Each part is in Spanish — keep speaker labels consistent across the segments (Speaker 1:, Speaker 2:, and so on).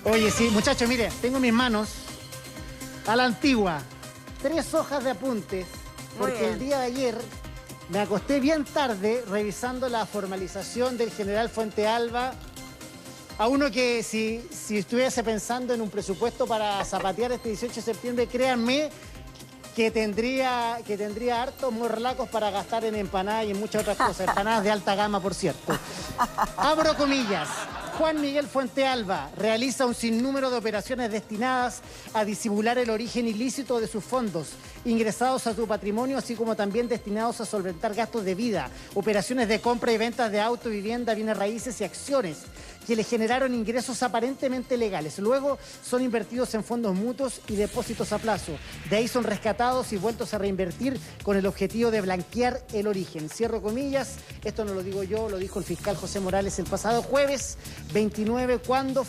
Speaker 1: Oye, sí, muchachos, mire, tengo en mis manos a la antigua 3 hojas de apuntes, porque el día de ayer me acosté bien tarde revisando la formalización del general Fuente Alba, a uno que si estuviese pensando en un presupuesto para zapatear este 18 de septiembre, créanme que tendría hartos morlacos para gastar en empanadas y en muchas otras cosas, empanadas de alta gama, por cierto. Abro comillas. Juan Miguel Fuente Alba realiza un sinnúmero de operaciones destinadas a disimular el origen ilícito de sus fondos, ingresados a su patrimonio, así como también destinados a solventar gastos de vida, operaciones de compra y ventas de auto, vivienda, bienes raíces y acciones que le generaron ingresos aparentemente legales. Luego son invertidos en fondos mutuos y depósitos a plazo. De ahí son rescatados y vueltos a reinvertir con el objetivo de blanquear el origen. Cierro comillas, esto no lo digo yo, lo dijo el fiscal José Morales el pasado jueves 29, cuando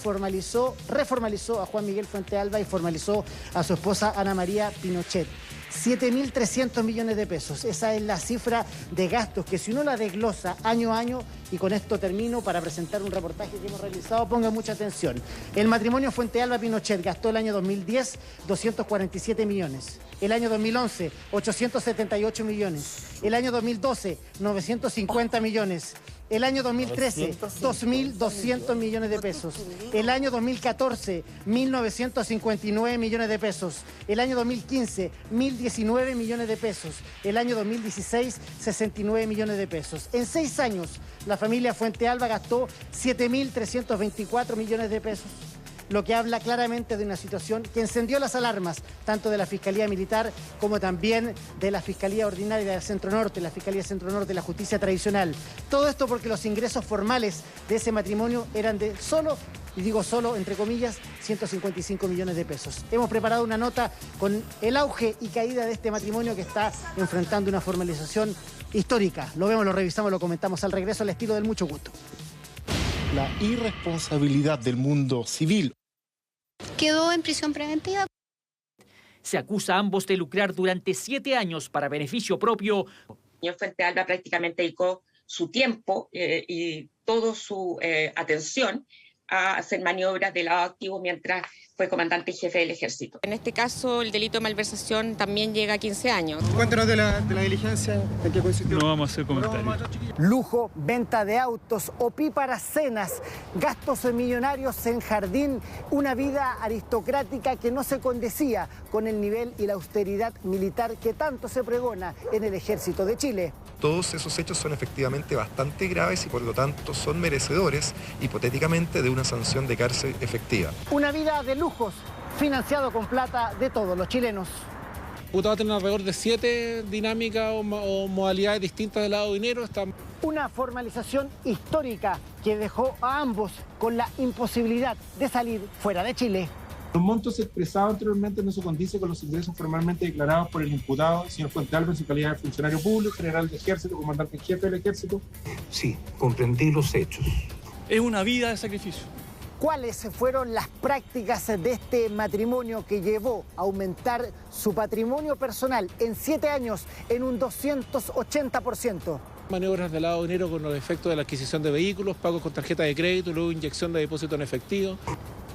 Speaker 1: reformalizó a Juan Miguel Fuente Alba y formalizó a su esposa Ana María Pinochet. 7.300 millones de pesos. Esa es la cifra de gastos que, si uno la desglosa año a año, y con esto termino para presentar un reportaje que hemos realizado, pongan mucha atención. El matrimonio Fuente Alba Pinochet gastó el año 2010 247 millones. El año 2011, 878 millones. El año 2012, 950 millones. El año 2013, 2.200 millones de pesos. El año 2014, 1.959 millones de pesos. El año 2015, 1.019 millones de pesos. El año 2016, 69 millones de pesos. En 6 años, la familia Fuente Alba gastó 7.324 millones de pesos, lo que habla claramente de una situación que encendió las alarmas, tanto de la Fiscalía Militar como también de la Fiscalía Ordinaria del Centro Norte, la Fiscalía Centro Norte, la Justicia Tradicional. Todo esto porque los ingresos formales de ese matrimonio eran de solo, y digo solo entre comillas, 155 millones de pesos. Hemos preparado una nota con el auge y caída de este matrimonio que está enfrentando una formalización histórica. Lo vemos, lo revisamos, lo comentamos al regreso, al estilo del mucho gusto.
Speaker 2: La irresponsabilidad del mundo civil.
Speaker 3: Quedó en prisión preventiva.
Speaker 4: Se acusa a ambos de lucrar durante 7 años para beneficio propio.
Speaker 5: El señor Fuente Alba prácticamente dedicó su tiempo y toda su atención a hacer maniobras de lavado activo mientras fue comandante jefe del ejército.
Speaker 6: En este caso, el delito de malversación también llega a 15 años.
Speaker 7: Cuéntanos de la diligencia, ¿en qué consistió?
Speaker 8: No vamos a hacer comentarios.
Speaker 1: Lujo, venta de autos, opíparas cenas, gastos millonarios en jardín, una vida aristocrática que no se condecía con el nivel y la austeridad militar que tanto se pregona en el Ejército de Chile.
Speaker 9: Todos esos hechos son efectivamente bastante graves y por lo tanto son merecedores, hipotéticamente, de una sanción de cárcel efectiva.
Speaker 1: Una vida de lujos, financiado con plata de todos los chilenos.
Speaker 10: Va a tener alrededor de 7 dinámicas o modalidades distintas del lado de dinero.
Speaker 1: Una formalización histórica que dejó a ambos con la imposibilidad de salir fuera de Chile.
Speaker 11: Los montos expresados anteriormente no se condicen con los ingresos formalmente declarados por el imputado, el señor Fuente Alba, en su calidad de funcionario público, general de ejército, comandante en jefe del ejército.
Speaker 12: Sí, comprendí los hechos.
Speaker 8: Es una vida de sacrificio.
Speaker 1: ¿Cuáles fueron las prácticas de este matrimonio que llevó a aumentar su patrimonio personal en 7 años en un 280%?
Speaker 10: Maniobras de lavado de dinero con los efectos de la adquisición de vehículos, pagos con tarjeta de crédito, luego inyección de depósito en efectivo.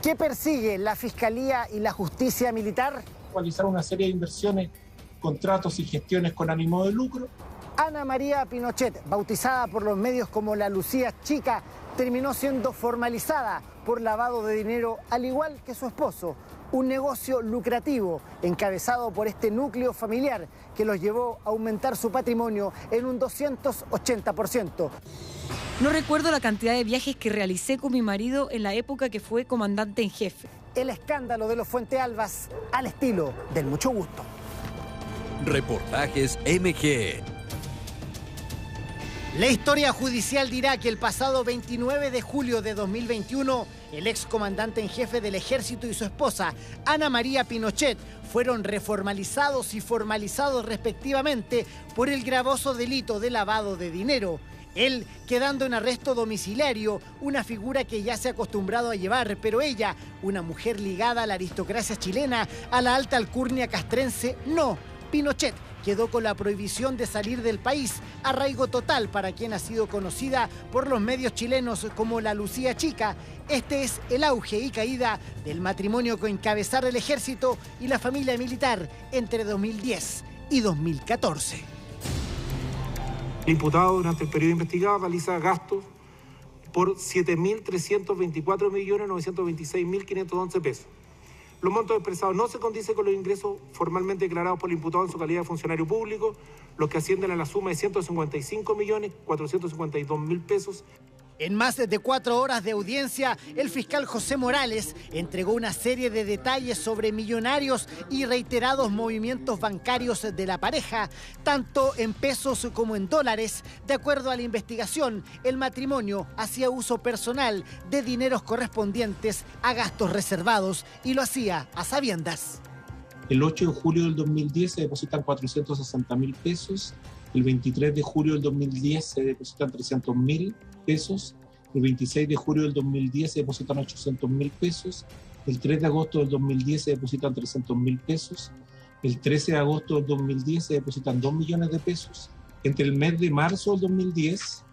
Speaker 1: ¿Qué persigue la Fiscalía y la Justicia Militar?
Speaker 11: Realizar una serie de inversiones, contratos y gestiones con ánimo de lucro.
Speaker 1: Ana María Pinochet, bautizada por los medios como la Lucía Chica, terminó siendo formalizada por lavado de dinero, al igual que su esposo. Un negocio lucrativo encabezado por este núcleo familiar que los llevó a aumentar su patrimonio en un 280%.
Speaker 13: No recuerdo la cantidad de viajes que realicé con mi marido en la época que fue comandante en jefe.
Speaker 1: El escándalo de los Fuente Albas al estilo del mucho gusto.
Speaker 14: Reportajes MG.
Speaker 1: La historia judicial dirá que el pasado 29 de julio de 2021, el excomandante en jefe del ejército y su esposa, Ana María Pinochet, fueron reformalizados y formalizados respectivamente por el gravoso delito de lavado de dinero. Él quedando en arresto domiciliario, una figura que ya se ha acostumbrado a llevar, pero ella, una mujer ligada a la aristocracia chilena, a la alta alcurnia castrense, no. Pinochet quedó con la prohibición de salir del país, arraigo total para quien ha sido conocida por los medios chilenos como la Lucía Chica. Este es el auge y caída del matrimonio que encabezara el ejército y la familia militar entre 2010 y 2014.
Speaker 12: El imputado durante el periodo investigado realiza gastos por 7.324.926.511 pesos. Los montos expresados no se condicen con los ingresos formalmente declarados por el imputado en su calidad de funcionario público, los que ascienden a la suma de 155.452.000 pesos.
Speaker 1: En más de 4 horas de audiencia, el fiscal José Morales entregó una serie de detalles sobre millonarios y reiterados movimientos bancarios de la pareja, tanto en pesos como en dólares. De acuerdo a la investigación, el matrimonio hacía uso personal de dineros correspondientes a gastos reservados y lo hacía a sabiendas.
Speaker 11: El 8 de julio del 2010 se depositan 460.000 pesos, el 23 de julio del 2010 se depositan 300.000 pesos, el 26 de julio del 2010 se depositan 800.000 pesos, el 3 de agosto del 2010 se depositan 300.000 pesos, el 13 de agosto del 2010 se depositan 2 millones de pesos. Entre el mes de marzo del 2010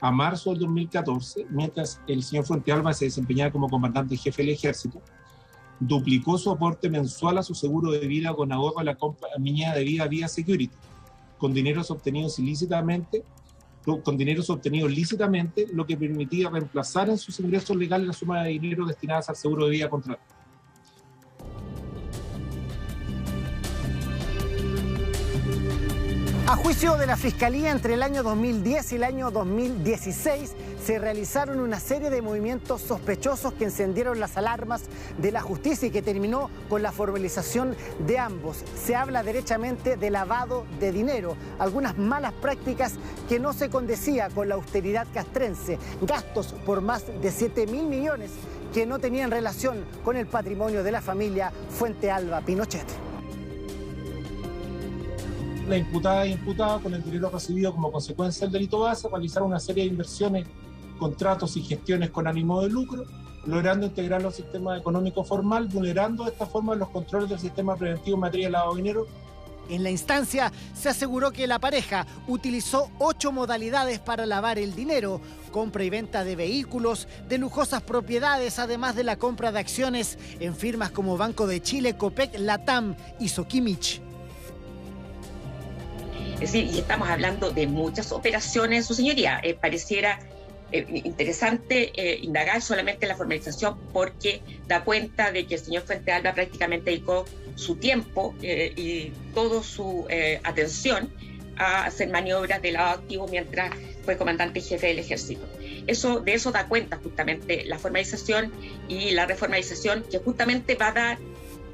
Speaker 11: a marzo del 2014, mientras el señor Fuentealba se desempeñaba como comandante jefe del ejército, duplicó su aporte mensual a su seguro de vida con ahorro a la compañía de vida Vía Security, con dineros obtenidos lícitamente, lo que permitía reemplazar en sus ingresos legales la suma de dinero destinadas al seguro de vida contratado.
Speaker 1: A juicio de la Fiscalía, entre el año 2010 y el año 2016 se realizaron una serie de movimientos sospechosos que encendieron las alarmas de la justicia y que terminó con la formalización de ambos. Se habla derechamente de lavado de dinero, algunas malas prácticas que no se condecía con la austeridad castrense, gastos por más de 7.000 millones que no tenían relación con el patrimonio de la familia Fuentealba Pinochet.
Speaker 11: La imputada e imputado, con el dinero recibido como consecuencia del delito base, realizaron una serie de inversiones, contratos y gestiones con ánimo de lucro, logrando integrarlo al sistema económico formal, vulnerando de esta forma los controles del sistema preventivo en materia de lavado de dinero.
Speaker 1: En la instancia se aseguró que la pareja utilizó 8 modalidades para lavar el dinero: compra y venta de vehículos, de lujosas propiedades, además de la compra de acciones en firmas como Banco de Chile, Copec, Latam y Soquimich.
Speaker 5: Es decir, y estamos hablando de muchas operaciones, su señoría. Pareciera interesante indagar solamente en la formalización, porque da cuenta de que el señor Fuentealba prácticamente dedicó su tiempo y toda su atención a hacer maniobras de lavado activo mientras fue comandante jefe del ejército. De eso da cuenta justamente la formalización y la reformalización, que justamente va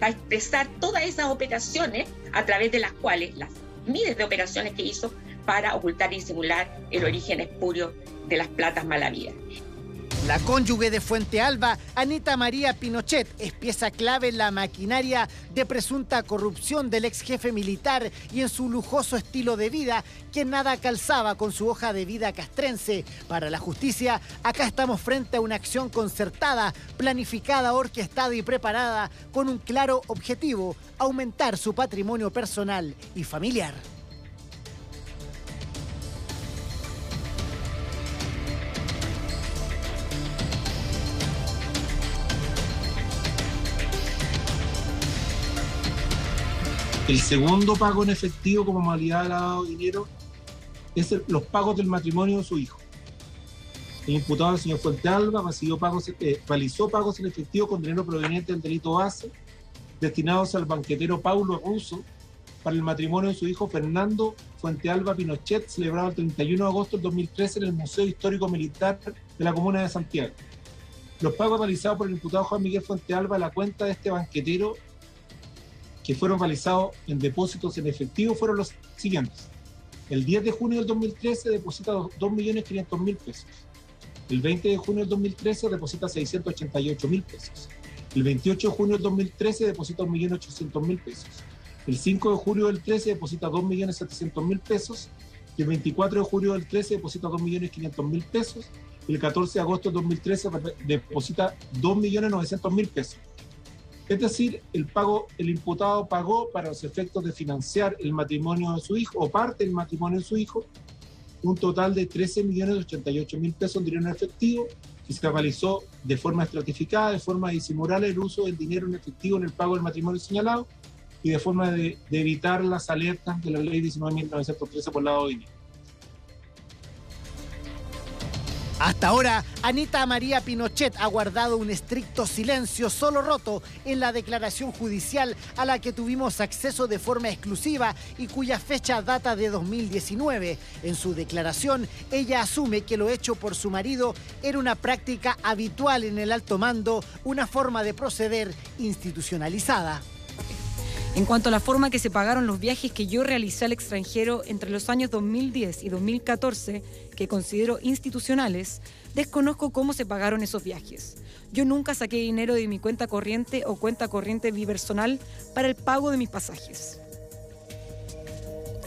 Speaker 5: a expresar todas esas operaciones a través de las cuales las miles de operaciones que hizo para ocultar y disimular el origen espurio de las platas mal habidas.
Speaker 1: La cónyuge de Fuentealba, Anita María Pinochet, es pieza clave en la maquinaria de presunta corrupción del ex jefe militar y en su lujoso estilo de vida, que nada calzaba con su hoja de vida castrense. Para la justicia, acá estamos frente a una acción concertada, planificada, orquestada y preparada con un claro objetivo: aumentar su patrimonio personal y familiar.
Speaker 11: El segundo pago en efectivo como modalidad de lavado de dinero es los pagos del matrimonio de su hijo. El imputado, el señor Fuentealba, realizó pagos en efectivo con dinero proveniente del delito base destinados al banquetero Paulo Russo para el matrimonio de su hijo Fernando Fuentealba Pinochet, celebrado el 31 de agosto del 2013 en el Museo Histórico Militar de la Comuna de Santiago. Los pagos realizados por el imputado Juan Miguel Fuentealba a la cuenta de este banquetero, que fueron realizados en depósitos en efectivo, fueron los siguientes. El 10 de junio del 2013 deposita 2.500.000 pesos. El 20 de junio del 2013 deposita 688.000 pesos. El 28 de junio del 2013 deposita 1.800.000 pesos. El 5 de julio del 13 deposita 2.700.000 pesos. Y el 24 de julio del 13 deposita 2.500.000 pesos. Y el 14 de agosto del 2013 deposita 2.900.000 pesos. Es decir, el imputado pagó para los efectos de financiar el matrimonio de su hijo o parte del matrimonio de su hijo un total de 13.088.000 pesos en dinero en efectivo que se realizó de forma estratificada, de forma de disimular el uso del dinero en efectivo en el pago del matrimonio señalado y de forma de evitar las alertas de la ley 19.913 por lavado de dinero.
Speaker 1: Hasta ahora, Anita María Pinochet ha guardado un estricto silencio solo roto en la declaración judicial a la que tuvimos acceso de forma exclusiva y cuya fecha data de 2019. En su declaración, ella asume que lo hecho por su marido era una práctica habitual en el alto mando, una forma de proceder institucionalizada.
Speaker 13: En cuanto a la forma que se pagaron los viajes que yo realicé al extranjero entre los años 2010 y 2014, que considero institucionales, desconozco cómo se pagaron esos viajes. Yo nunca saqué dinero de mi cuenta corriente o cuenta corriente bipersonal para el pago de mis pasajes.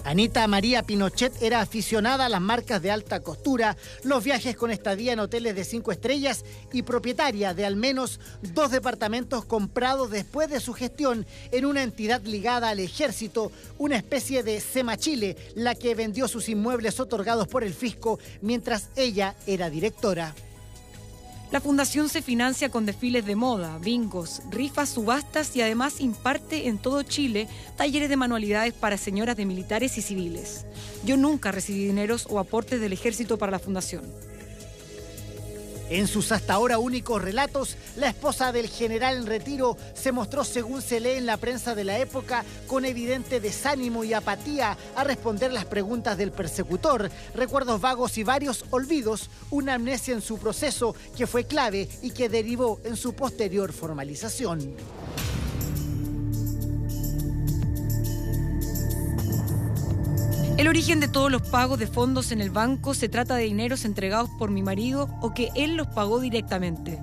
Speaker 1: Anita María Pinochet era aficionada a las marcas de alta costura, los viajes con estadía en hoteles de 5 estrellas y propietaria de al menos 2 departamentos comprados después de su gestión en una entidad ligada al ejército, una especie de SEMA Chile, la que vendió sus inmuebles otorgados por el fisco mientras ella era directora.
Speaker 13: La fundación se financia con desfiles de moda, bingos, rifas, subastas y además imparte en todo Chile talleres de manualidades para señoras de militares y civiles. Yo nunca recibí dineros o aportes del ejército para la fundación.
Speaker 1: En sus hasta ahora únicos relatos, la esposa del general en retiro se mostró, según se lee en la prensa de la época, con evidente desánimo y apatía a responder las preguntas del persecutor, recuerdos vagos y varios olvidos, una amnesia en su proceso que fue clave y que derivó en su posterior formalización.
Speaker 13: El origen de todos los pagos de fondos en el banco se trata de dineros entregados por mi marido o que él los pagó directamente.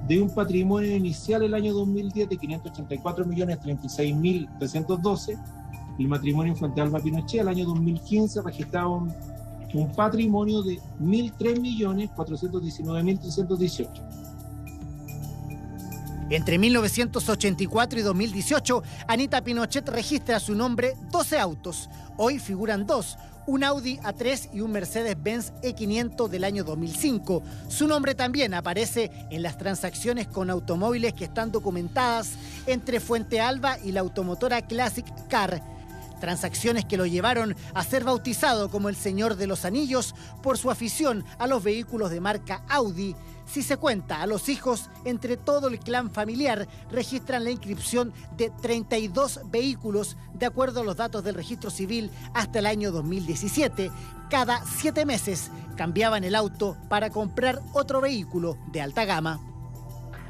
Speaker 11: De un patrimonio inicial el año 2010 de 584.036.312, el matrimonio Fuente Alba Pinochet el año 2015 registraba un patrimonio de 1.003.419.318.
Speaker 1: Entre 1984 y 2018, Anita Pinochet registra a su nombre 12 autos. Hoy figuran 2, un Audi A3 y un Mercedes-Benz E500 del año 2005. Su nombre también aparece en las transacciones con automóviles que están documentadas entre Fuente Alba y la automotora Classic Car. Transacciones que lo llevaron a ser bautizado como el Señor de los Anillos por su afición a los vehículos de marca Audi. Si se cuenta a los hijos, entre todo el clan familiar registran la inscripción de 32 vehículos, de acuerdo a los datos del registro civil hasta el año 2017. Cada 7 meses cambiaban el auto para comprar otro vehículo de alta gama.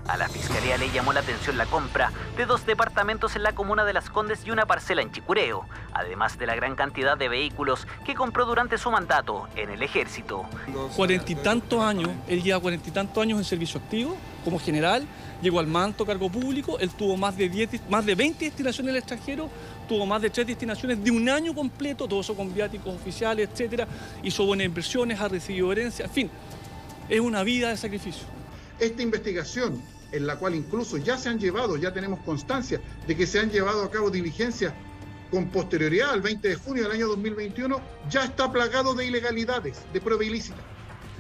Speaker 14: A la Fiscalía le llamó la atención la compra de 2 departamentos en la comuna de Las Condes y una parcela en Chicureo, además de la gran cantidad de vehículos que compró durante su mandato en el Ejército.
Speaker 8: 40 y tantos años, él lleva 40 y tantos años en servicio activo como general, llegó al manto, cargo público, él tuvo más de 20 destinaciones en el extranjero, tuvo más de 3 destinaciones de un año completo, todo eso con viáticos oficiales, etcétera, hizo buenas inversiones, ha recibido herencia, en fin, es una vida de sacrificio.
Speaker 15: Esta investigación, en la cual incluso ya tenemos constancia de que se han llevado a cabo diligencias con posterioridad al 20 de junio del año 2021, ya está plagado de ilegalidades, de prueba ilícita.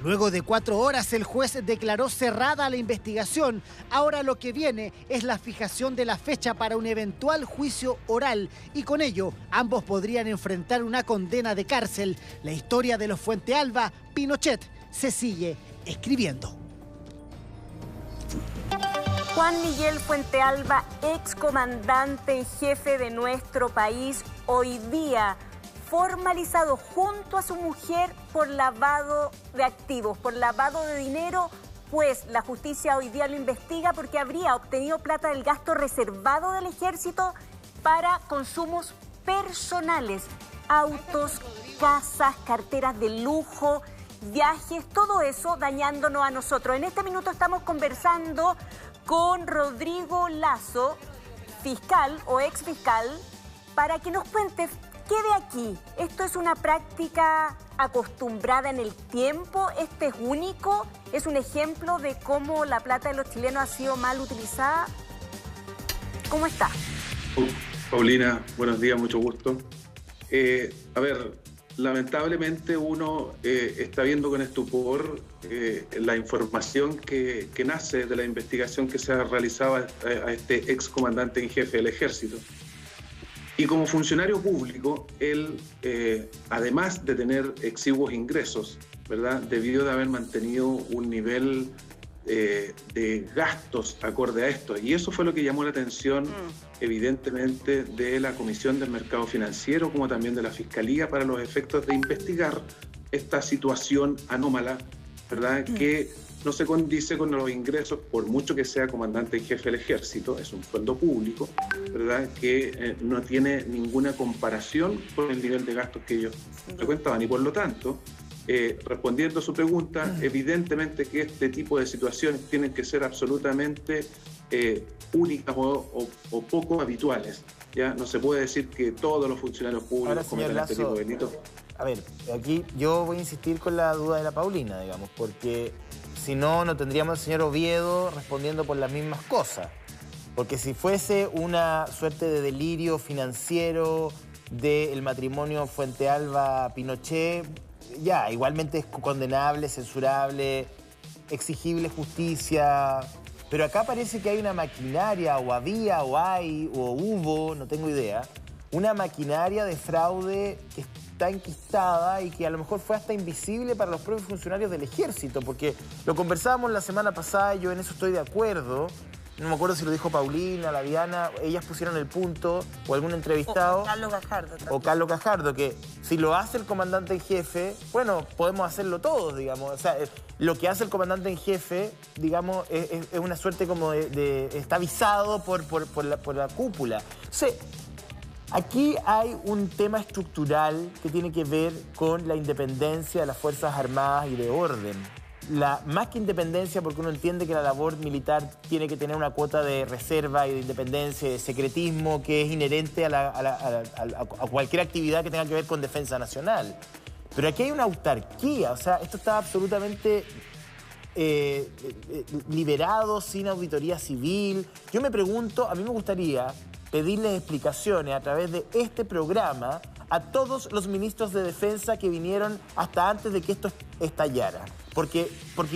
Speaker 1: Luego de 4 horas, el juez declaró cerrada la investigación. Ahora lo que viene es la fijación de la fecha para un eventual juicio oral y con ello ambos podrían enfrentar una condena de cárcel. La historia de los Fuente Alba Pinochet se sigue escribiendo.
Speaker 16: Juan Miguel Fuente Alba, excomandante y jefe de nuestro país, hoy día formalizado junto a su mujer por lavado de activos, por lavado de dinero, pues la justicia hoy día lo investiga porque habría obtenido plata del gasto reservado del ejército para consumos personales, autos, casas, carteras de lujo, viajes, todo eso dañándonos a nosotros. En este minuto estamos conversando con Rodrigo Lazo, fiscal o exfiscal, para que nos cuente qué de aquí. ¿Esto es una práctica acostumbrada en el tiempo? ¿Este es único? ¿Es un ejemplo de cómo la plata de los chilenos ha sido mal utilizada? ¿Cómo está?
Speaker 17: Paulina, buenos días, mucho gusto. A ver, lamentablemente uno está viendo con estupor la información que nace de la investigación que se ha realizado a este excomandante en jefe del Ejército. Y como funcionario público, él, además de tener exiguos ingresos, ¿verdad?, debió de haber mantenido un nivel de gastos acorde a esto. Y eso fue lo que llamó la atención, evidentemente, de la Comisión del Mercado Financiero, como también de la Fiscalía, para los efectos de investigar esta situación anómala, ¿verdad?, que no se condice con los ingresos, por mucho que sea comandante en jefe del Ejército, es un sueldo público, ¿verdad?, que no tiene ninguna comparación con el nivel de gastos que ellos frecuentaban. Y por lo tanto, respondiendo a su pregunta, evidentemente que este tipo de situaciones tienen que ser absolutamente únicas o poco habituales. ¿Ya? No se puede decir que todos los funcionarios públicos cometan este tipo de delitos.
Speaker 18: A ver, aquí yo voy a insistir con la duda de la Paulina, digamos, porque si no, no tendríamos al señor Oviedo respondiendo por las mismas cosas. Porque si fuese una suerte de delirio financiero del matrimonio Fuentealba-Pinochet, ya, igualmente es condenable, censurable, exigible justicia, pero acá parece que hay una maquinaria, o había, o hay, o hubo, no tengo idea, una maquinaria de fraude que está enquistada y que a lo mejor fue hasta invisible para los propios funcionarios del Ejército, porque lo conversábamos la semana pasada y yo en eso estoy de acuerdo. No me acuerdo si lo dijo Paulina, la Diana, ellas pusieron el punto, o algún entrevistado.
Speaker 16: O Carlos Gajardo también.
Speaker 18: O Carlos Gajardo, que si lo hace el comandante en jefe, bueno, podemos hacerlo todos, digamos. O sea, lo que hace el comandante en jefe, digamos, es una suerte como está avisado por la cúpula. O sea, aquí hay un tema estructural que tiene que ver con la independencia de las Fuerzas Armadas y de orden. Más que independencia, porque uno entiende que la labor militar tiene que tener una cuota de reserva y de independencia y de secretismo que es inherente a cualquier actividad que tenga que ver con defensa nacional. Pero aquí hay una autarquía, o sea, esto está absolutamente liberado, sin auditoría civil. Yo me pregunto, a mí me gustaría pedirles explicaciones a través de este programa a todos los ministros de defensa que vinieron hasta antes de que esto estallara. Porque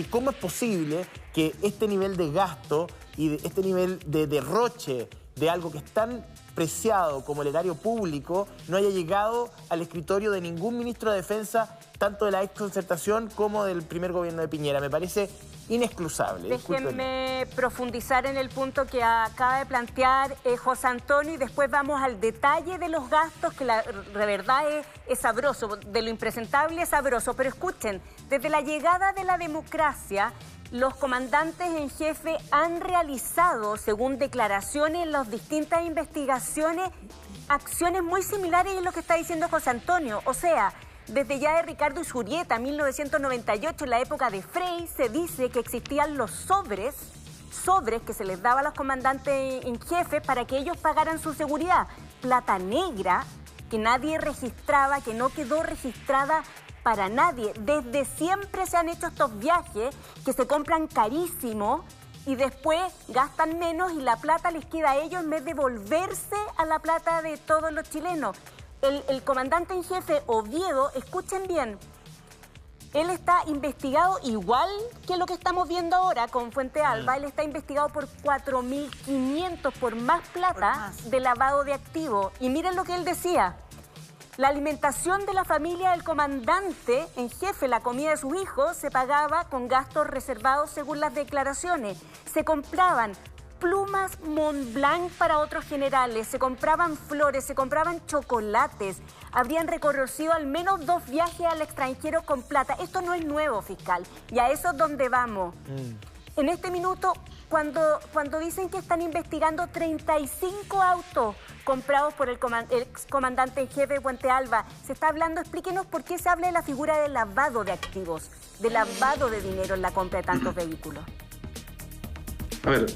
Speaker 18: ¿cómo es posible que este nivel de gasto y este nivel de derroche de algo que es tan preciado como el erario público no haya llegado al escritorio de ningún ministro de defensa, tanto de la exconcertación como del primer gobierno de Piñera? Me parece inexcusable.
Speaker 16: Déjenme profundizar en el punto que acaba de plantear José Antonio y después vamos al detalle de los gastos, que de verdad es sabroso, de lo impresentable es sabroso. Pero escuchen, desde la llegada de la democracia, los comandantes en jefe han realizado, según declaraciones en las distintas investigaciones, acciones muy similares a lo que está diciendo José Antonio. O sea, desde ya de Ricardo Usurrieta, 1998, en la época de Frey, se dice que existían los sobres que se les daba a los comandantes en jefe para que ellos pagaran su seguridad. Plata negra que nadie registraba, que no quedó registrada para nadie. Desde siempre se han hecho estos viajes que se compran carísimo y después gastan menos y la plata les queda a ellos en vez de volverse a la plata de todos los chilenos. El comandante en jefe, Oviedo, escuchen bien, él está investigado igual que lo que estamos viendo ahora con Fuentealba. Él está investigado por 4.500, por más plata de lavado de activos. Y miren lo que él decía. La alimentación de la familia del comandante en jefe, la comida de sus hijos, se pagaba con gastos reservados según las declaraciones. Se compraban plumas Montblanc para otros generales, se compraban flores, se compraban chocolates. Habrían recorrido al menos 2 viajes al extranjero con plata. Esto no es nuevo, fiscal, y a eso es donde vamos. En este minuto, cuando dicen que están investigando 35 autos comprados por el excomandante en jefe de Fuentealba, se está hablando, explíquenos por qué se habla de la figura de lavado de activos, de lavado de dinero en la compra de tantos vehículos.
Speaker 17: A ver,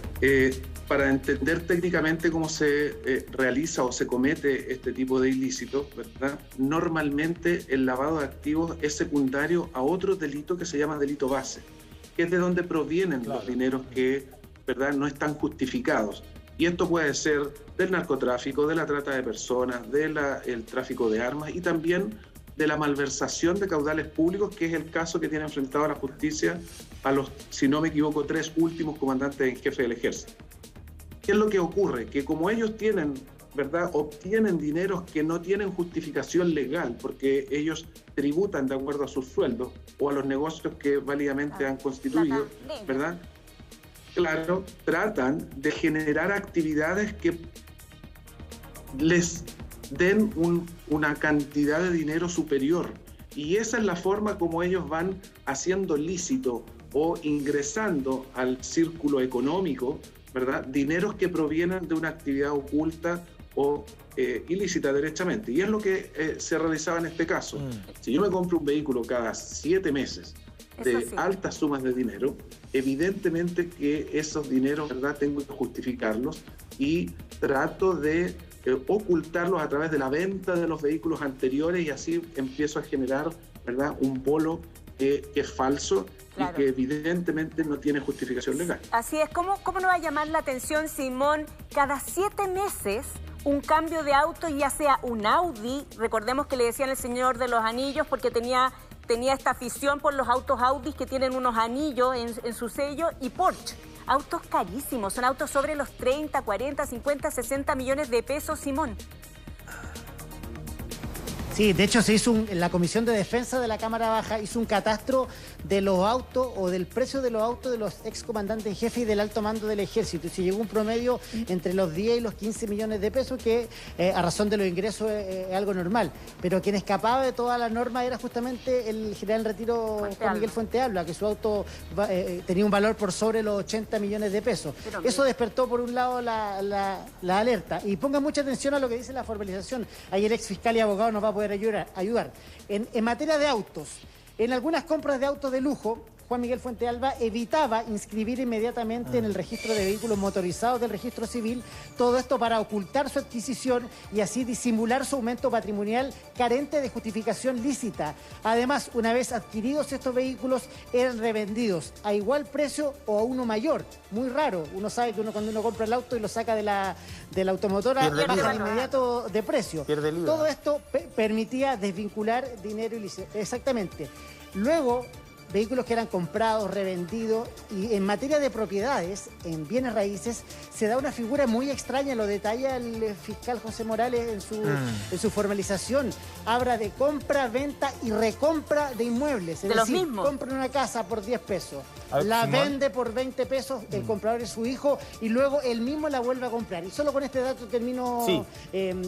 Speaker 17: para entender técnicamente cómo se realiza o se comete este tipo de ilícitos, ¿verdad? Normalmente el lavado de activos es secundario a otro delito que se llama delito base, que es de donde provienen los dineros que, ¿verdad?, no están justificados. Y esto puede ser del narcotráfico, de la trata de personas, del tráfico de armas y también de la malversación de caudales públicos, que es el caso que tiene enfrentado a la justicia a los, si no me equivoco, 3 últimos comandantes en jefe del ejército. ¿Qué es lo que ocurre? Que como ellos tienen, ¿verdad?, obtienen dineros que no tienen justificación legal, porque ellos tributan de acuerdo a sus sueldos o a los negocios que válidamente han constituido, ¿verdad? Claro, tratan de generar actividades que les den una cantidad de dinero superior. Y esa es la forma como ellos van haciendo lícito o ingresando al círculo económico, ¿verdad?, dineros que provienen de una actividad oculta o ilícita derechamente. Y es lo que se realizaba en este caso. Si yo me compro un vehículo cada 7 meses de altas sumas de dinero, evidentemente que esos dineros, ¿verdad?, tengo que justificarlos y trato de ocultarlos a través de la venta de los vehículos anteriores y así empiezo a generar, ¿verdad?, un bolo que es falso. Claro. Y que evidentemente no tiene justificación legal.
Speaker 16: Así es. ¿Cómo no va a llamar la atención, Simón, cada 7 meses un cambio de auto, ya sea un Audi? Recordemos que le decían el Señor de los Anillos porque tenía esta afición por los autos Audi que tienen unos anillos en su sello, y Porsche. Autos carísimos, son autos sobre los 30, 40, 50, 60 millones de pesos, Simón.
Speaker 1: Sí, de hecho se hizo la Comisión de Defensa de la Cámara Baja hizo un catastro de los autos o del precio de los autos de los excomandantes en jefe y del alto mando del ejército. Y se llegó a un promedio entre los 10 y los 15 millones de pesos, que a razón de los ingresos es algo normal. Pero quien escapaba de toda la norma era justamente el general en retiro Juan Miguel Fuentealba, que su auto tenía un valor por sobre los 80 millones de pesos. Eso despertó por un lado la alerta. Y pongan mucha atención a lo que dice la formalización. Ahí el ex fiscal y abogado nos va a poder ayudar. En materia de autos, en algunas compras de autos de lujo, Juan Miguel Fuentealba evitaba inscribir inmediatamente en el registro de vehículos motorizados del registro civil, todo esto para ocultar su adquisición y así disimular su aumento patrimonial carente de justificación lícita. Además, una vez adquiridos estos vehículos, eran revendidos a igual precio o a uno mayor. Muy raro. Uno sabe que cuando uno compra el auto y lo saca de la automotora, baja de inmediato de precio. Todo esto permitía desvincular dinero ilícito. Exactamente. Luego, vehículos que eran comprados, revendidos, y en materia de propiedades, en bienes raíces, se da una figura muy extraña, lo detalla el fiscal José Morales en su formalización. Habla de compra, venta y recompra de inmuebles. Es decir, compra una casa por 10 pesos, la vende por 20 pesos, el comprador es su hijo, y luego él mismo la vuelve a comprar. Y solo con este dato termino,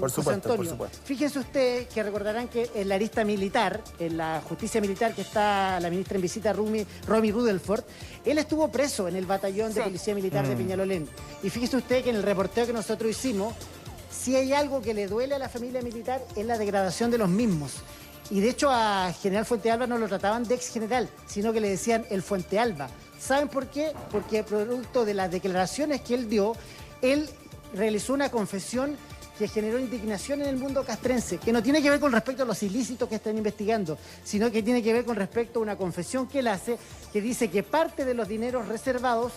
Speaker 1: José Antonio. Fíjense ustedes que recordarán que en la arista militar, en la justicia militar que está la ministra en visita, Romy Rutherford, él estuvo preso en el batallón de policía militar de Peñalolén. Y fíjese usted que en el reporteo que nosotros hicimos, si hay algo que le duele a la familia militar es la degradación de los mismos. Y de hecho a general Fuentealba no lo trataban de ex general, sino que le decían el Fuentealba. ¿Saben por qué? Porque producto de las declaraciones que él dio, él realizó una confesión que generó indignación en el mundo castrense, que no tiene que ver con respecto a los ilícitos que están investigando, sino que tiene que ver con respecto a una confesión que él hace, que dice que parte de los dineros reservados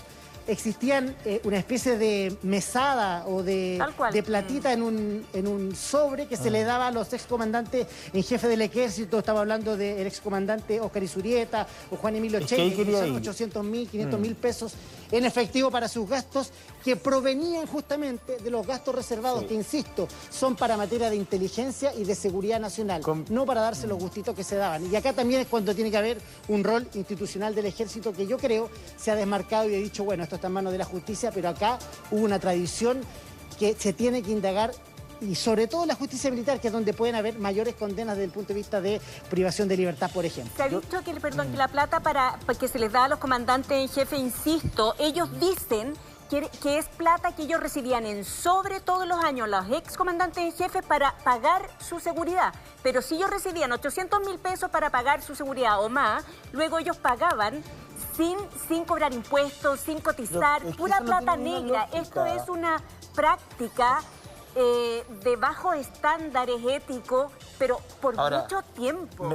Speaker 1: existían una especie de mesada o de platita en un sobre que se le daba a los excomandantes en jefe del ejército. Estaba hablando del excomandante Oscar Isurieta o Juan Emilio Cheque, que son 800.000, 500.000 pesos en efectivo para sus gastos, que provenían justamente de los gastos reservados, que insisto, son para materia de inteligencia y de seguridad nacional, no para darse los gustitos que se daban. Y acá también es cuando tiene que haber un rol institucional del ejército que yo creo se ha desmarcado y he dicho, bueno, esto está en manos de la justicia, pero acá hubo una tradición que se tiene que indagar, y sobre todo la justicia militar, que es donde pueden haber mayores condenas desde el punto de vista de privación de libertad, por ejemplo.
Speaker 16: Se ha dicho que, que la plata que se les da a los comandantes en jefe, insisto, ellos dicen que es plata que ellos recibían en sobre todos los años los excomandantes en jefe para pagar su seguridad. Pero si ellos recibían 800.000 pesos para pagar su seguridad o más, luego ellos pagaban sin cobrar impuestos, sin cotizar, pura plata negra. Esto es una práctica de bajos estándares éticos, pero por mucho tiempo.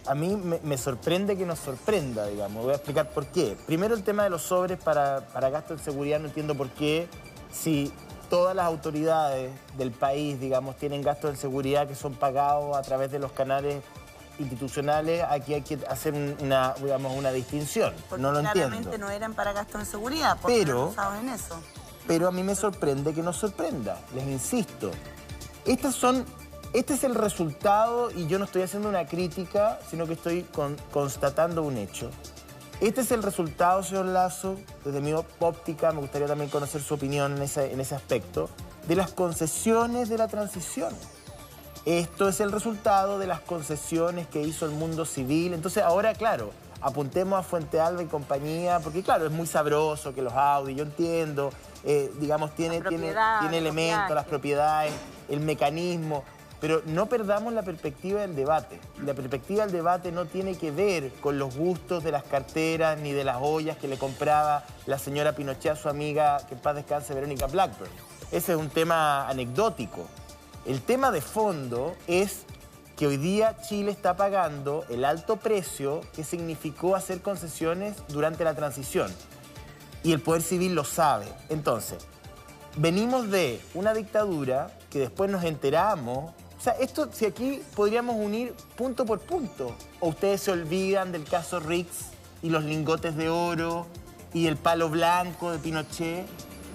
Speaker 18: A mí me sorprende que nos sorprenda, digamos. Voy a explicar por qué. Primero, el tema de los sobres para gastos de seguridad, no entiendo por qué, si todas las autoridades del país, digamos, tienen gastos de seguridad que son pagados a través de los canales institucionales, aquí hay que hacer una distinción.
Speaker 19: Porque
Speaker 18: no lo entiendo.
Speaker 19: Claramente no eran para gastos de seguridad, porque no usaban en eso.
Speaker 18: Pero a mí me sorprende que nos sorprenda, les insisto. Este es el resultado, y yo no estoy haciendo una crítica, sino que estoy constatando un hecho. Este es el resultado, señor Lasso, desde mi óptica, me gustaría también conocer su opinión en ese aspecto, de las concesiones de la transición. Esto es el resultado de las concesiones que hizo el mundo civil. Entonces ahora, claro, apuntemos a Fuente Alba y compañía, porque claro, es muy sabroso que los Audi, yo entiendo, digamos, tiene elementos, las propiedades, el mecanismo, pero no perdamos la perspectiva del debate. La perspectiva del debate no tiene que ver con los gustos de las carteras ni de las ollas que le compraba la señora Pinochet a su amiga, que en paz descanse, Verónica Blackburn. Ese es un tema anecdótico. El tema de fondo es que hoy día Chile está pagando el alto precio que significó hacer concesiones durante la transición. Y el Poder Civil lo sabe. Entonces, venimos de una dictadura que después nos enteramos. O sea, esto, si aquí podríamos unir punto por punto. O ustedes se olvidan del caso Riggs y los lingotes de oro y el palo blanco de Pinochet.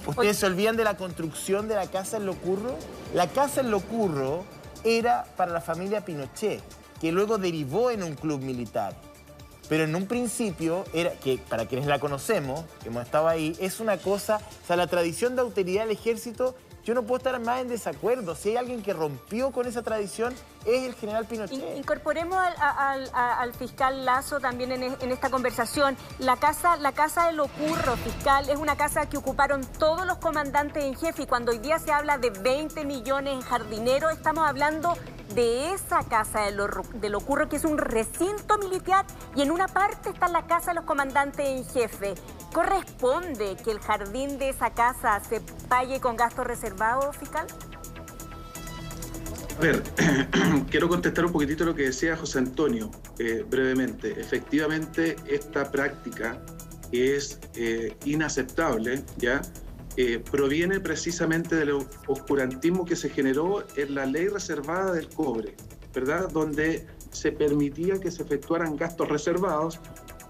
Speaker 18: ¿Ustedes se olvidan de la construcción de la Casa en Locurro? La Casa en Locurro era para la familia Pinochet, que luego derivó en un club militar. Pero en un principio, era que para quienes la conocemos, que hemos estado ahí, es una cosa, o sea, la tradición de austeridad del ejército, yo no puedo estar más en desacuerdo. Si hay alguien que rompió con esa tradición, es el general Pinochet.
Speaker 16: Incorporemos al fiscal Lasso también en esta conversación. La casa de Locurro, fiscal, es una casa que ocuparon todos los comandantes en jefe, y cuando hoy día se habla de 20 millones en Jardinero, estamos hablando de esa casa de Locurro, que es un recinto militar, y en una parte está la casa de los comandantes en jefe. ¿Corresponde que el jardín de esa casa se pague con gastos reservados, fiscal?
Speaker 17: A ver, quiero contestar un poquitito lo que decía José Antonio, brevemente. Efectivamente, esta práctica es inaceptable, ¿ya? Proviene precisamente del oscurantismo que se generó en la ley reservada del cobre, ¿verdad? Donde se permitía que se efectuaran gastos reservados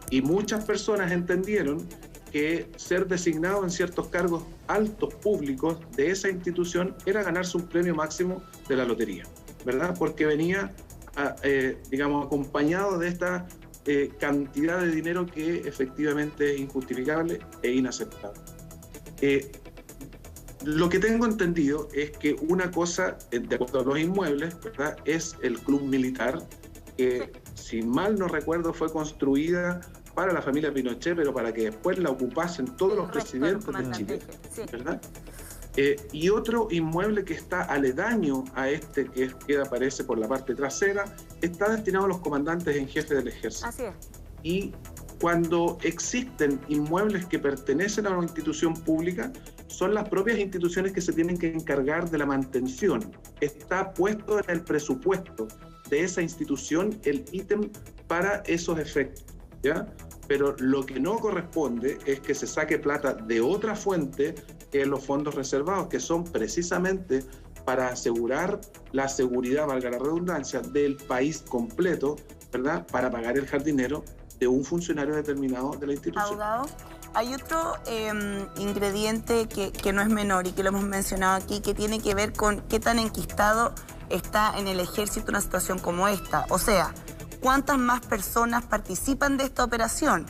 Speaker 17: y muchas personas entendieron que ser designado en ciertos cargos altos públicos de esa institución era ganarse un premio máximo de la lotería, ¿verdad? Porque venía, digamos, acompañado de esta cantidad de dinero que efectivamente es injustificable e inaceptable. Lo que tengo entendido es que una cosa, de acuerdo a los inmuebles, ¿verdad?, es el club militar, que si mal no recuerdo fue construida para la familia Pinochet, pero para que después la ocupasen todos los presidentes de Chile, ¿verdad? Y otro inmueble que está aledaño a este, que aparece por la parte trasera, está destinado a los comandantes en jefe del ejército.
Speaker 16: Así es.
Speaker 17: Y cuando existen inmuebles que pertenecen a una institución pública, son las propias instituciones que se tienen que encargar de la mantención. Está puesto en el presupuesto de esa institución el ítem para esos efectos, ¿ya? Pero lo que no corresponde es que se saque plata de otra fuente que los fondos reservados, que son precisamente para asegurar la seguridad, valga la redundancia, del país completo, ¿verdad?, para pagar el jardinero de un funcionario determinado de la institución.
Speaker 19: Abogado, hay otro ingrediente que no es menor y que lo hemos mencionado aquí, que tiene que ver con qué tan enquistado está en el ejército una situación como esta. O sea, ¿cuántas más personas participan de esta operación?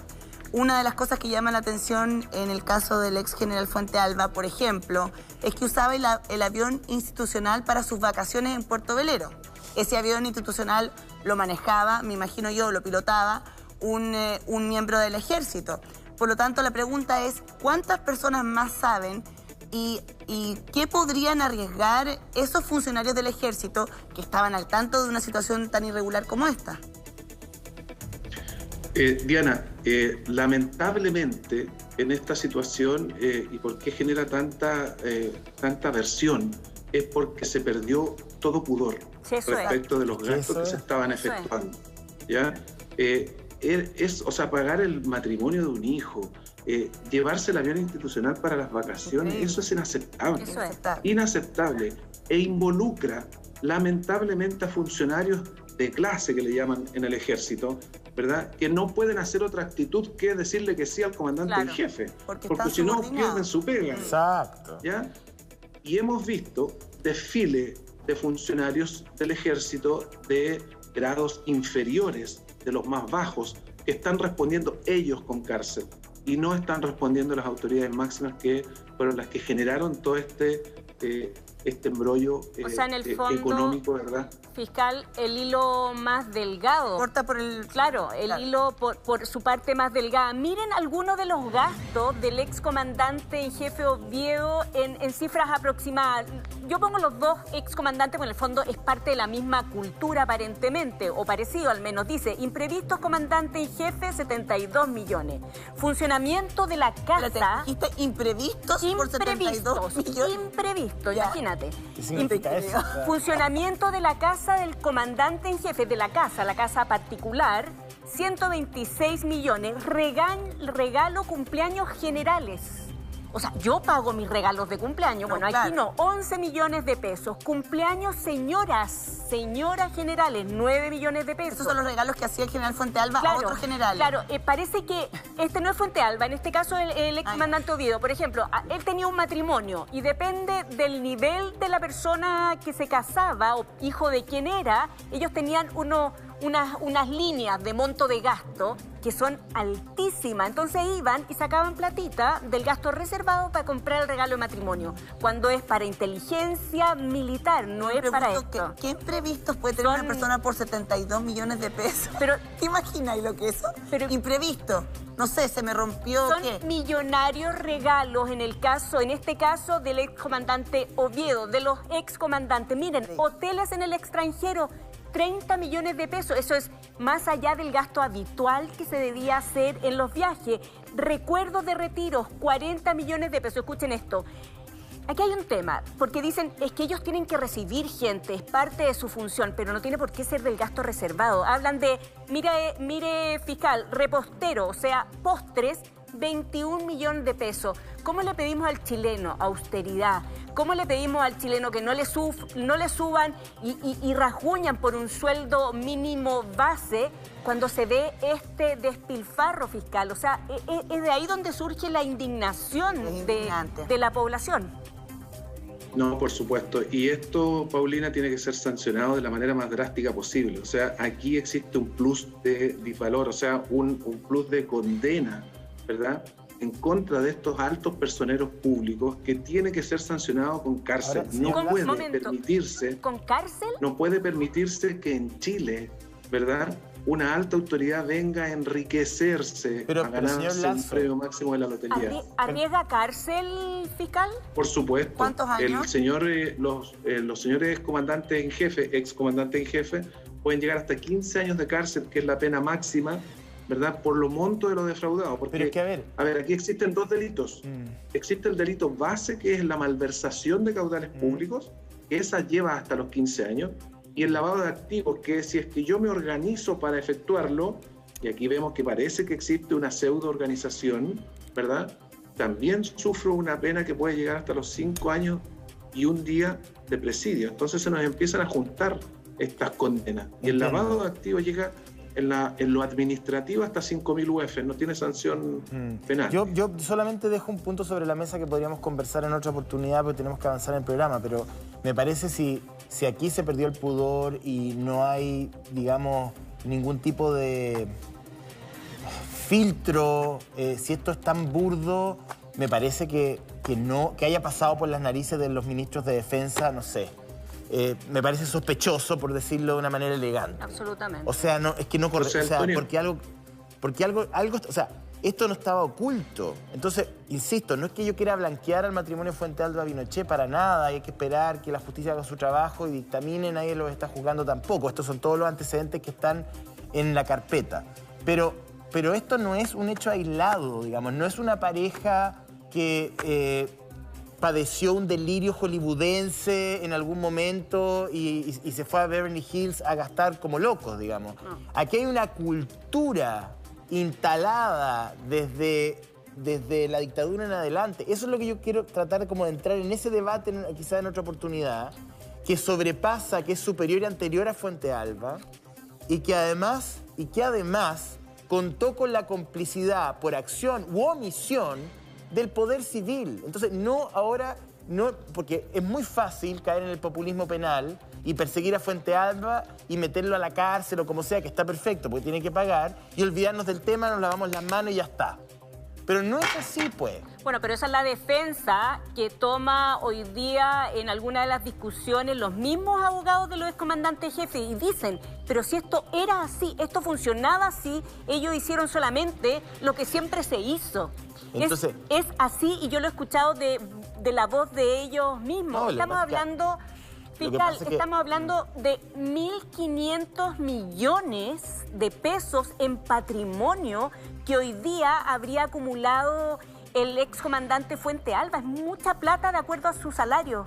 Speaker 19: Una de las cosas que llama la atención en el caso del ex general Fuente Alba, por ejemplo, es que usaba el avión institucional para sus vacaciones en Puerto Velero. Ese avión institucional lo manejaba, me imagino yo, lo pilotaba un miembro del ejército. Por lo tanto, la pregunta es, ¿cuántas personas más saben y qué podrían arriesgar esos funcionarios del ejército que estaban al tanto de una situación tan irregular como esta?
Speaker 17: Diana, lamentablemente en esta situación, y por qué genera tanta aversión, es porque se perdió todo pudor respecto de los gastos que se estaban efectuando. ¿Ya? O sea, pagar el matrimonio de un hijo, llevarse el avión institucional para las vacaciones, eso es inaceptable.
Speaker 19: Eso es.
Speaker 17: Inaceptable. E involucra lamentablemente a funcionarios de clase, que le llaman en el ejército, ¿verdad? Que no pueden hacer otra actitud que decirle que sí al comandante en jefe. Porque si no pierden su pega.
Speaker 18: Exacto.
Speaker 17: ¿Ya? Y hemos visto desfile de funcionarios del ejército de grados inferiores, de los más bajos, que están respondiendo ellos con cárcel y no están respondiendo las autoridades máximas que fueron las que generaron todo este embrollo
Speaker 16: o sea, en el fondo,
Speaker 17: económico, ¿verdad?
Speaker 16: Fiscal, el hilo más delgado.
Speaker 19: Corta por el...
Speaker 16: Claro, el hilo por su parte más delgada. Miren algunos de los gastos del excomandante en jefe Oviedo en cifras aproximadas. Yo pongo los dos excomandantes, porque en el fondo es parte de la misma cultura aparentemente, o parecido al menos. Dice, imprevistos comandante en jefe, 72 millones. Funcionamiento de la casa...
Speaker 19: ¿Dijiste imprevistos por 72 millones?
Speaker 16: Imprevisto, imagínate.
Speaker 18: ¿Qué significa eso?
Speaker 16: Funcionamiento de la casa del comandante en jefe, de la casa particular, 126 millones. Regalo cumpleaños generales. O sea, yo pago mis regalos de cumpleaños. Bueno, aquí no, 11 millones de pesos. Cumpleaños señoras generales, 9 millones de pesos.
Speaker 19: Esos son los regalos que hacía el general Fuentealba a otros generales.
Speaker 16: Claro, parece que este no es Fuentealba, en este caso el excomandante Oviedo. Por ejemplo, él tenía un matrimonio y depende del nivel de la persona que se casaba o hijo de quién era, ellos tenían unas líneas de monto de gasto que son altísimas. Entonces iban y sacaban platita del gasto reservado para comprar el regalo de matrimonio, cuando es para inteligencia militar, no es para esto.
Speaker 19: ¿Qué imprevistos puede tener una persona por 72 millones de pesos?
Speaker 16: Pero,
Speaker 19: ¿te imaginas lo que es eso? Imprevisto. No sé, se me rompió.
Speaker 16: Son millonarios regalos en este caso del excomandante Oviedo, de los excomandantes. Miren, hoteles en el extranjero, 30 millones de pesos. Eso es más allá del gasto habitual que se debía hacer en los viajes. Recuerdos de retiros, 40 millones de pesos. Escuchen esto. Aquí hay un tema, porque dicen, es que ellos tienen que recibir gente, es parte de su función, pero no tiene por qué ser del gasto reservado. Hablan de, mire fiscal, repostero, o sea, postres, 21 millones de pesos. ¿Cómo le pedimos al chileno austeridad? ¿Cómo le pedimos al chileno que no le suban y rajuñan por un sueldo mínimo base cuando se ve este despilfarro fiscal? O sea, es de ahí donde surge la indignación de la población.
Speaker 17: No, por supuesto. Y esto, Paulina, tiene que ser sancionado de la manera más drástica posible. O sea, aquí existe un plus de disvalor, o sea, un plus de condena, ¿verdad?, en contra de estos altos personeros públicos, que tiene que ser sancionado con cárcel.
Speaker 18: Ahora,
Speaker 16: ¿Con cárcel?
Speaker 17: No puede permitirse que en Chile, ¿verdad?, una alta autoridad venga a enriquecerse a ganarse un premio máximo de la lotería.
Speaker 16: ¿Arriesga cárcel, fiscal?
Speaker 17: Por supuesto.
Speaker 16: ¿Cuántos años?
Speaker 17: Los señores comandantes en jefe, excomandantes en jefe, pueden llegar hasta 15 años de cárcel, que es la pena máxima, ¿verdad?, por lo monto de lo defraudado. Porque,
Speaker 18: pero es que,
Speaker 17: a ver, aquí existen dos delitos. Existe el delito base, que es la malversación de caudales públicos, que esa lleva hasta los 15 años, y el lavado de activos, que si es que yo me organizo para efectuarlo, y aquí vemos que parece que existe una pseudo organización, ¿verdad?, también sufro una pena que puede llegar hasta los 5 años y un día de presidio. Entonces se nos empiezan a juntar estas condenas. Y el lavado de activos llega en lo administrativo hasta 5.000 UF, no tiene sanción penal.
Speaker 18: Yo solamente dejo un punto sobre la mesa que podríamos conversar en otra oportunidad, porque tenemos que avanzar en el programa, pero me parece si aquí se perdió el pudor y no hay, digamos, ningún tipo de filtro, si esto es tan burdo, me parece que haya pasado por las narices de los ministros de defensa, no sé. Me parece sospechoso, por decirlo de una manera elegante.
Speaker 16: Absolutamente.
Speaker 18: O sea, no, es que no corre. O sea, porque algo, o sea, esto no estaba oculto. Entonces, insisto, no es que yo quiera blanquear al matrimonio Fuentealba-Pinochet para nada. Hay que esperar que la justicia haga su trabajo y dictamine, nadie los está juzgando tampoco. Estos son todos los antecedentes que están en la carpeta. Pero esto no es un hecho aislado, digamos. No es una pareja que padeció un delirio hollywoodense en algún momento y se fue a Beverly Hills a gastar como locos, digamos. No. Aquí hay una cultura instalada desde desde la dictadura en adelante. Eso es lo que yo quiero tratar como de entrar en ese debate, quizá en otra oportunidad, que sobrepasa, que es superior y anterior a Fuente Alba, y que además contó con la complicidad por acción u omisión del poder civil. Entonces, porque es muy fácil caer en el populismo penal y perseguir a Fuente Alba y meterlo a la cárcel o como sea, que está perfecto, porque tiene que pagar, y olvidarnos del tema, nos lavamos las manos y ya está. Pero no es así, pues.
Speaker 16: Bueno, pero esa es la defensa que toma hoy día en alguna de las discusiones los mismos abogados de los excomandantes jefes y dicen, pero si esto era así, esto funcionaba así, ellos hicieron solamente lo que siempre se hizo. Entonces, es así y yo lo he escuchado de la voz de ellos mismos. Estamos hablando... Fiscal, estamos hablando de 1.500 millones de pesos en patrimonio que hoy día habría acumulado el excomandante Fuente Alba. Es mucha plata de acuerdo a su salario.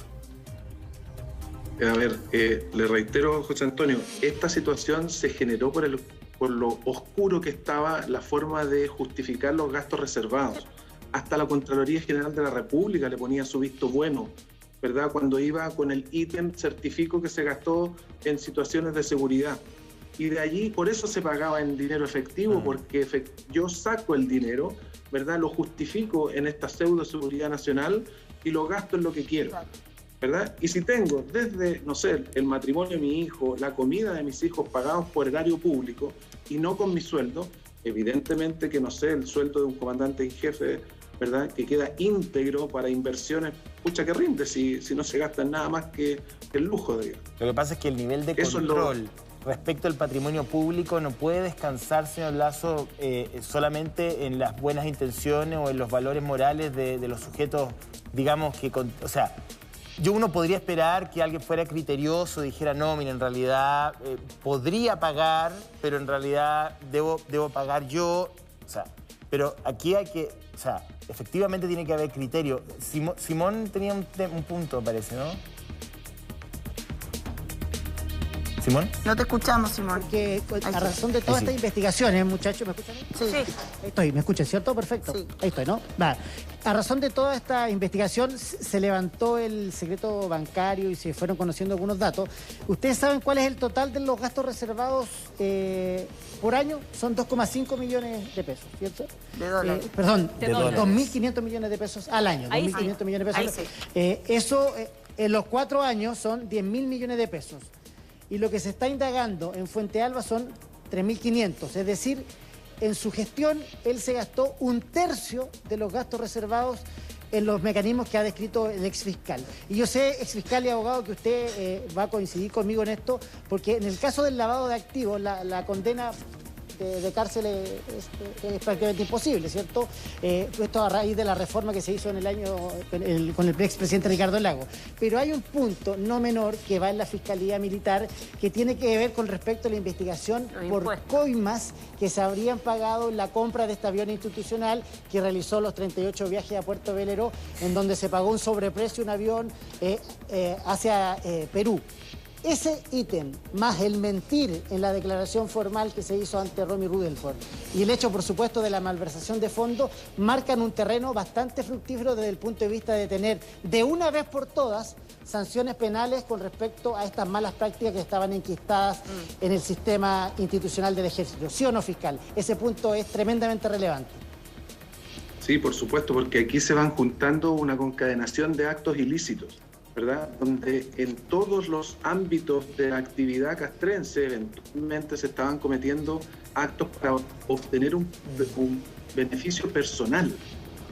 Speaker 17: A ver, le reitero, José Antonio, esta situación se generó por lo oscuro que estaba la forma de justificar los gastos reservados. Hasta la Contraloría General de la República le ponía su visto bueno, ¿verdad? Cuando iba con el ítem certifico que se gastó en situaciones de seguridad. Y de allí, por eso se pagaba en dinero efectivo, porque yo saco el dinero, ¿verdad? Lo justifico en esta pseudo seguridad nacional y lo gasto en lo que quiero, ¿verdad? Y si tengo desde, no sé, el matrimonio de mi hijo, la comida de mis hijos pagados por erario público y no con mi sueldo, evidentemente que, no sé, el sueldo de un comandante en jefe, ¿verdad?, que queda íntegro para inversiones, pucha que rinde si no se gasta en nada más que el lujo, digamos.
Speaker 18: Lo que pasa es que el nivel de control respecto al patrimonio público no puede descansar, señor Lazo, solamente en las buenas intenciones o en los valores morales de los sujetos, digamos que... o sea, uno podría esperar que alguien fuera criterioso y dijera, no, mira, en realidad podría pagar, pero en realidad debo pagar yo. O sea, pero aquí hay que... O sea, efectivamente tiene que haber criterio. Simón tenía un punto, parece, ¿no? ¿Simón?
Speaker 19: No te escuchamos, Simón.
Speaker 1: Porque a razón de todas estas investigaciones, muchachos, ¿me escuchan?
Speaker 19: Sí.
Speaker 1: Ahí estoy, ¿me escuchan, cierto? Perfecto. Sí. Ahí estoy, ¿no? Va. A razón de toda esta investigación se levantó el secreto bancario y se fueron conociendo algunos datos. ¿Ustedes saben cuál es el total de los gastos reservados por año? Son 2,5 millones de pesos, ¿cierto?
Speaker 19: De dólares.
Speaker 1: Perdón,
Speaker 19: de dólares.
Speaker 1: 2.500 millones de pesos al año. 2.500 millones de pesos. Eso, en los 4 años, son 10.000 millones de pesos. Y lo que se está indagando en Fuente Alba son 3.500. Es decir, en su gestión él se gastó 1/3 de los gastos reservados en los mecanismos que ha descrito el exfiscal. Y yo sé, exfiscal y abogado, que usted va a coincidir conmigo en esto, porque en el caso del lavado de activos, la condena de cárcel es prácticamente imposible, ¿cierto? Esto a raíz de la reforma que se hizo en el año con el expresidente Ricardo Lagos. Pero hay un punto no menor que va en la Fiscalía Militar que tiene que ver con respecto a la investigación por coimas que se habrían pagado en la compra de este avión institucional que realizó los 38 viajes a Puerto Velero, en donde se pagó un sobreprecio un avión hacia Perú. Ese ítem, más el mentir en la declaración formal que se hizo ante Romy Rutherford y el hecho, por supuesto, de la malversación de fondos, marcan un terreno bastante fructífero desde el punto de vista de tener, de una vez por todas, sanciones penales con respecto a estas malas prácticas que estaban enquistadas en el sistema institucional del Ejército. ¿Sí o no, fiscal? Ese punto es tremendamente relevante.
Speaker 17: Sí, por supuesto, porque aquí se van juntando una concadenación de actos ilícitos, ¿verdad? Donde en todos los ámbitos de la actividad castrense eventualmente se estaban cometiendo actos para obtener un beneficio personal.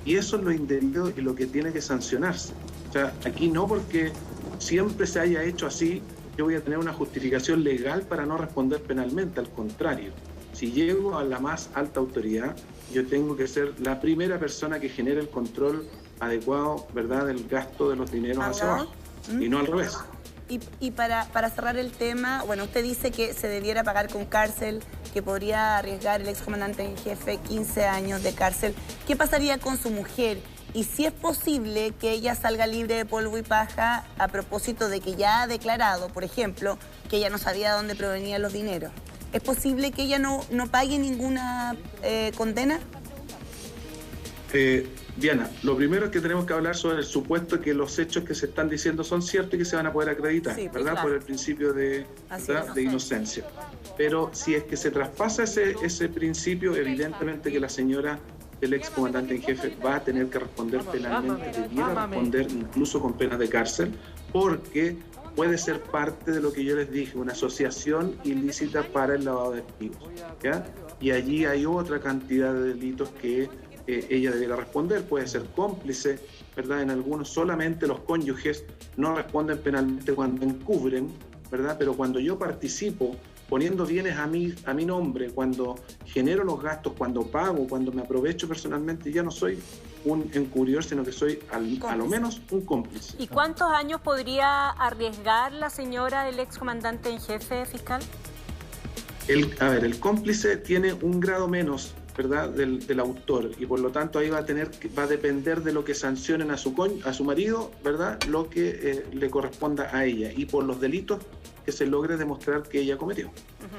Speaker 17: Y eso es lo indebido y lo que tiene que sancionarse. O sea, aquí no porque siempre se haya hecho así, yo voy a tener una justificación legal para no responder penalmente. Al contrario, si llego a la más alta autoridad, yo tengo que ser la primera persona que genere el control adecuado, ¿verdad?, del gasto de los dineros hacia abajo, y no al revés.
Speaker 19: Y para cerrar el tema, bueno, usted dice que se debiera pagar con cárcel, que podría arriesgar el excomandante en jefe 15 años de cárcel. ¿Qué pasaría con su mujer? Y si es posible que ella salga libre de polvo y paja a propósito de que ya ha declarado, por ejemplo, que ella no sabía de dónde provenían los dineros. ¿Es posible que ella no pague ninguna condena?
Speaker 17: Diana, lo primero es que tenemos que hablar sobre el supuesto que los hechos que se están diciendo son ciertos y que se van a poder acreditar,
Speaker 19: Sí,
Speaker 17: ¿verdad?
Speaker 19: claro.
Speaker 17: Por el principio de inocencia. Pero si es que se traspasa ese principio, evidentemente que la señora del excomandante en jefe va a tener que responder penalmente, debiera responder incluso con penas de cárcel, porque puede ser parte de lo que yo les dije, una asociación ilícita para el lavado de activos, ¿ya? Y allí hay otra cantidad de delitos que ella debiera responder, puede ser cómplice, ¿verdad? En algunos solamente los cónyuges no responden penalmente cuando encubren, ¿verdad? Pero cuando yo participo poniendo bienes a mi nombre, cuando genero los gastos, cuando pago, cuando me aprovecho personalmente, ya no soy un encubridor, sino que soy a lo menos un cómplice.
Speaker 16: ¿Y cuántos años podría arriesgar la señora del excomandante en jefe, fiscal?
Speaker 17: El cómplice tiene un grado menos, ¿verdad?, del autor, y por lo tanto ahí va a depender de lo que sancionen a su marido, ¿verdad?, lo que le corresponda a ella, y por los delitos que se logre demostrar que ella cometió.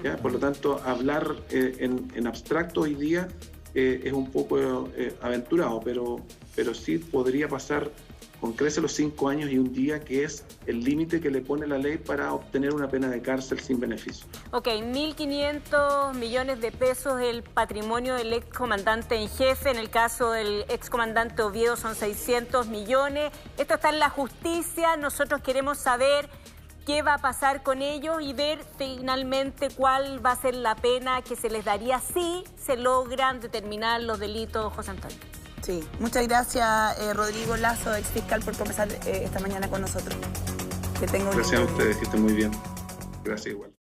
Speaker 17: ¿Ya? Por lo tanto, hablar en abstracto hoy día es un poco aventurado, pero sí podría pasar con creces los 5 años y un día, que es el límite que le pone la ley para obtener una pena de cárcel sin beneficio.
Speaker 16: Ok, 1.500 millones de pesos el patrimonio del excomandante en jefe. En el caso del excomandante Oviedo son 600 millones. Esto está en la justicia. Nosotros queremos saber qué va a pasar con ellos y ver finalmente cuál va a ser la pena que se les daría si se logran determinar los delitos, José Antonio.
Speaker 19: Sí, muchas gracias Rodrigo Lazo, ex fiscal, por conversar esta mañana con nosotros. Que tenga un
Speaker 17: Gracias a ustedes, que estén muy bien. Gracias igual.